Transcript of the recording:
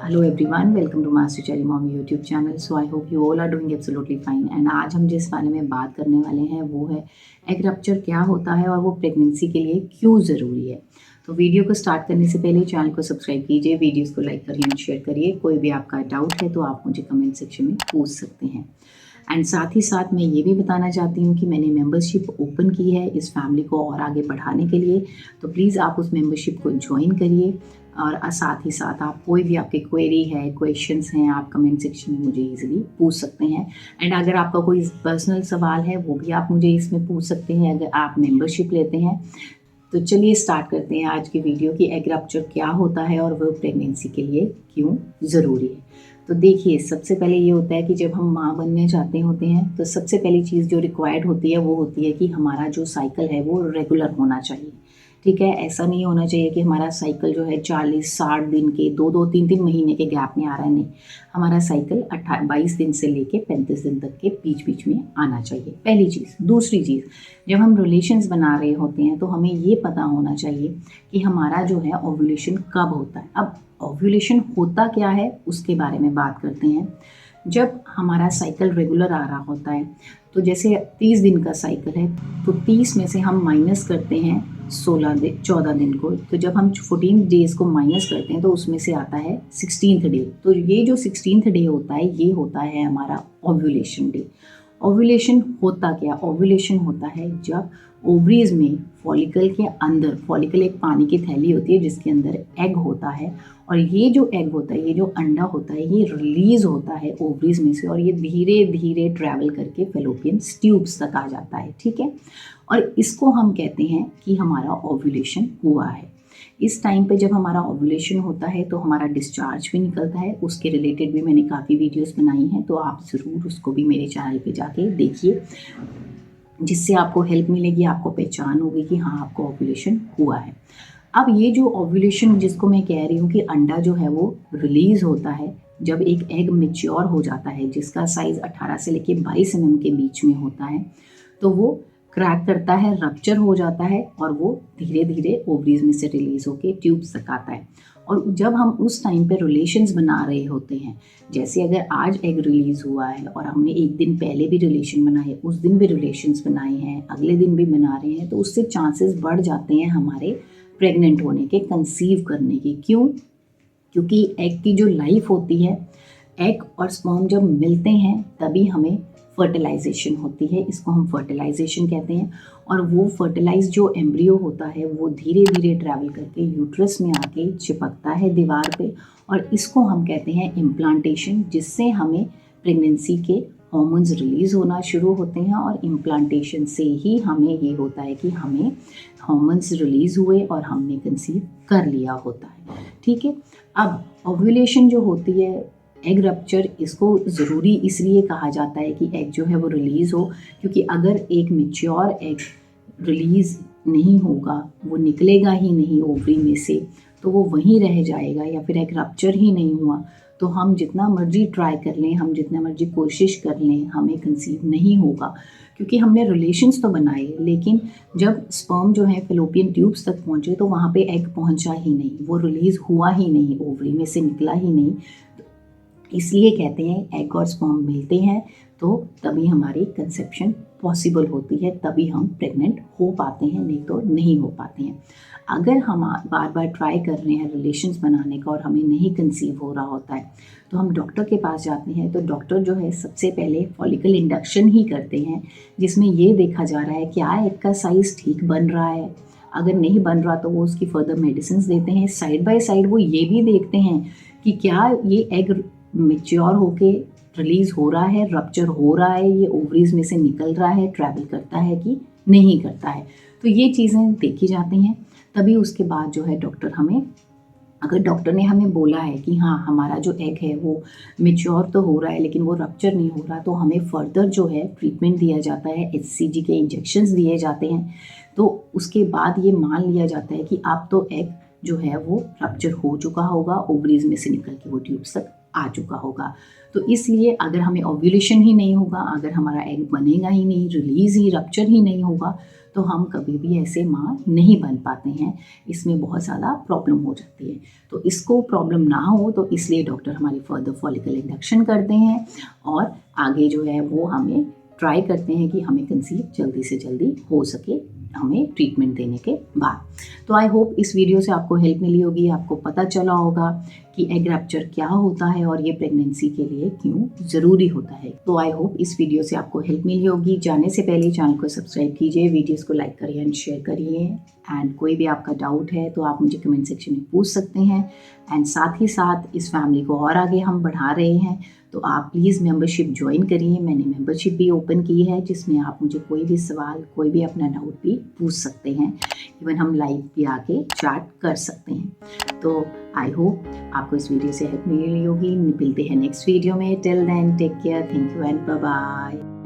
Hello everyone, welcome to Master Cherry Mommy YouTube channel. So I hope you all are doing absolutely fine. And आज हम जिस बारे में बात करने वाले हैं वो है एग रप्चर क्या होता है और वो प्रेगनेंसी के लिए क्यों ज़रूरी है। तो वीडियो को स्टार्ट करने से पहले चैनल को सब्सक्राइब कीजिए, वीडियोज़ को लाइक करिए एंड शेयर करिए। कोई भी आपका डाउट है तो आप मुझे कमेंट सेक्शन में पूछ सकते हैं। एंड साथ ही साथ मैं ये भी बताना चाहती हूँ कि मैंने मेंबरशिप ओपन की है इस फैमिली को और आगे बढ़ाने के लिए। तो प्लीज़ आप उस मेंबरशिप को ज्वाइन करिए और साथ ही साथ आप कोई भी आपकी क्वेरी है, क्वेश्चंस हैं, आप कमेंट सेक्शन में मुझे इजीली पूछ सकते हैं। एंड अगर आपका कोई पर्सनल सवाल है वो भी आप मुझे इसमें पूछ सकते हैं अगर आप मेंबरशिप लेते हैं। तो चलिए स्टार्ट करते हैं आज की वीडियो कि एग रप्चर क्या होता है और वो प्रेगनेंसी के लिए क्यों ज़रूरी है। तो देखिए, सबसे पहले ये होता है कि जब हम माँ बनने चाहते होते हैं तो सबसे पहली चीज़ जो रिक्वायर्ड होती है वो होती है कि हमारा जो साइकिल है वो रेगुलर होना चाहिए। ठीक है, ऐसा नहीं होना चाहिए कि हमारा साइकिल जो है 40-60 दिन के 2-2 3-3 महीने के गैप में आ रहा है। नहीं, हमारा साइकिल 22 दिन से लेके 35 दिन तक के बीच बीच में आना चाहिए, पहली चीज़। दूसरी चीज़, जब हम रिलेशंस बना रहे होते हैं तो हमें ये पता होना चाहिए कि हमारा जो है ओव्यूलेशन कब होता है। अब ओव्यूलेशन होता क्या है उसके बारे में बात करते हैं। जब हमारा साइकिल रेगुलर आ रहा होता है तो जैसे 30 दिन का साइकिल है तो 30 में से हम माइनस करते हैं 14 दिन को। तो जब हम 14 डेज़ को माइनस करते हैं तो उसमें से आता है 16th डे। तो ये जो 16th डे होता है ये होता है हमारा ओव्यूलेशन डे। ओव्यूलेशन होता क्या? ओव्यूलेशन होता है जब ओवरीज में फॉलिकल के अंदर, फॉलिकल एक पानी की थैली होती है जिसके अंदर एग होता है और ये जो एग होता है, ये जो अंडा होता है, ये रिलीज होता है ओवरीज में से और ये धीरे धीरे ट्रैवल करके फेलोपियन ट्यूब्स तक आ जाता है। ठीक है, और इसको हम कहते हैं कि हमारा ओव्यूलेशन हुआ है। इस टाइम पे जब हमारा ओव्यूलेशन होता है तो हमारा डिस्चार्ज भी निकलता है। उसके रिलेटेड भी मैंने काफ़ी वीडियोस बनाई हैं, तो आप ज़रूर उसको भी मेरे चैनल पे जाके देखिए, जिससे आपको हेल्प मिलेगी, आपको पहचान होगी कि हाँ आपको ओव्यूलेशन हुआ है। अब ये जो ओव्यूलेशन जिसको मैं कह रही हूँ कि अंडा जो है वो रिलीज़ होता है जब एक एग मैच्योर हो जाता है जिसका साइज़ 18 से लेके 22 के बीच में होता है, तो वो क्रैक करता है, रप्चर हो जाता है और वो धीरे धीरे ओवरीज में से रिलीज होके ट्यूब्स तक आता है। और जब हम उस टाइम पे रिलेशंस बना रहे होते हैं, जैसे अगर आज एग रिलीज हुआ है और हमने एक दिन पहले भी रिलेशन बनाए, उस दिन भी रिलेशंस बनाए हैं, अगले दिन भी बना रहे हैं, तो उससे चांसेस बढ़ जाते हैं हमारे प्रेग्नेंट होने के, कंसीव करने के। क्यों? क्योंकि एग की जो लाइफ होती है, एग और स्पर्म जब मिलते हैं तभी हमें फर्टिलाइजेशन होती है। इसको हम फर्टिलाइजेशन कहते हैं। और वो फर्टिलाइज जो एम्ब्रियो होता है वो धीरे धीरे ट्रैवल करके यूट्रस में आके चिपकता है दीवार पे और इसको हम कहते हैं इम्प्लांटेशन, जिससे हमें प्रेगनेंसी के हॉर्मोन्स रिलीज होना शुरू होते हैं और इम्प्लांटेशन से ही हमें ये होता है कि हमें हॉर्मोन्स रिलीज हुए और हमने कंसीव कर लिया होता है। ठीक है, अब ओव्यूलेशन जो होती है, एग रप्चर, इसको ज़रूरी इसलिए कहा जाता है कि एग जो है वो रिलीज़ हो, क्योंकि अगर एक मैच्योर एग रिलीज़ नहीं होगा, वो निकलेगा ही नहीं ओवरी में से, तो वो वहीं रह जाएगा, या फिर एग रप्चर ही नहीं हुआ तो हम जितना मर्जी ट्राई कर लें, हम जितना मर्जी कोशिश कर लें, हमें कंसीव नहीं होगा। क्योंकि हमने रिलेशंस तो बनाए लेकिन जब स्पर्म जो है फेलोपियन ट्यूब्स तक पहुँचे तो वहाँ पे एग पहुँचा ही नहीं, वो रिलीज़ हुआ ही नहीं, ओवरी में से निकला ही नहीं। इसलिए कहते हैं एग और स्पर्म मिलते हैं तो तभी हमारी कंसेप्शन पॉसिबल होती है, तभी हम प्रेग्नेंट हो पाते हैं, नहीं तो नहीं हो पाते हैं। अगर हम बार बार ट्राई कर रहे हैं रिलेशंस बनाने का और हमें नहीं कंसीव हो रहा होता है तो हम डॉक्टर के पास जाते हैं। तो डॉक्टर जो है सबसे पहले फॉलिकल इंडक्शन ही करते हैं, जिसमें ये देखा जा रहा है क्या एग का साइज़ ठीक बन रहा है। अगर नहीं बन रहा तो वो उसकी फर्दर मेडिसिन देते हैं। साइड बाय साइड वो ये भी देखते हैं कि क्या ये एग मैच्योर होके रिलीज हो रहा है, रप्चर हो रहा है, ये ओवरीज में से निकल रहा है, ट्रैवल करता है कि नहीं करता है। तो ये चीज़ें देखी जाती हैं। तभी उसके बाद जो है डॉक्टर हमें, अगर डॉक्टर ने हमें बोला है कि हाँ हमारा जो एग है वो मैच्योर तो हो रहा है लेकिन वो रप्चर नहीं हो रहा, तो हमें फर्दर जो है ट्रीटमेंट दिया जाता है, HCG के इंजेक्शंस दिए जाते हैं। तो उसके बाद ये मान लिया जाता है कि अब तो एग जो है वो रप्चर हो चुका होगा, ओवरीज में से निकल के वो ट्यूब्स तक आ चुका होगा। तो इसलिए अगर हमें ओव्यूलेशन ही नहीं होगा, अगर हमारा एग बनेगा ही नहीं, रिलीज ही, रप्चर ही नहीं होगा, तो हम कभी भी ऐसे माँ नहीं बन पाते हैं, इसमें बहुत ज़्यादा प्रॉब्लम हो जाती है। तो इसको प्रॉब्लम ना हो तो इसलिए डॉक्टर हमारी फर्दर फॉलिकल इंडक्शन करते हैं और आगे जो है वो हमें ट्राई करते हैं कि हमें कंसीव जल्दी से जल्दी हो सके, हमें ट्रीटमेंट देने के बाद। तो आई होप इस वीडियो से आपको हेल्प मिली होगी, आपको पता चला होगा कि एग रप्चर क्या होता है और ये प्रेगनेंसी के लिए क्यों ज़रूरी होता है। तो आई होप इस वीडियो से आपको हेल्प मिली होगी। जाने से पहले चैनल को सब्सक्राइब कीजिए, वीडियोस को लाइक करिए एंड शेयर करिए। एंड कोई भी आपका डाउट है तो आप मुझे कमेंट सेक्शन में पूछ सकते हैं। एंड साथ ही साथ इस फैमिली को और आगे हम बढ़ा रहे हैं, तो आप प्लीज़ मेंबरशिप ज्वाइन करिए। मैंने मेंबरशिप भी ओपन की है जिसमें आप मुझे कोई भी सवाल, कोई भी अपना डाउट भी पूछ सकते हैं। इवन हम लाइव भी आके चैट कर सकते हैं। तो आई होप आपको इस वीडियो से हेल्प मिली होगी। मिलते हैं नेक्स्ट वीडियो में। Till then take care, thank you and bye bye.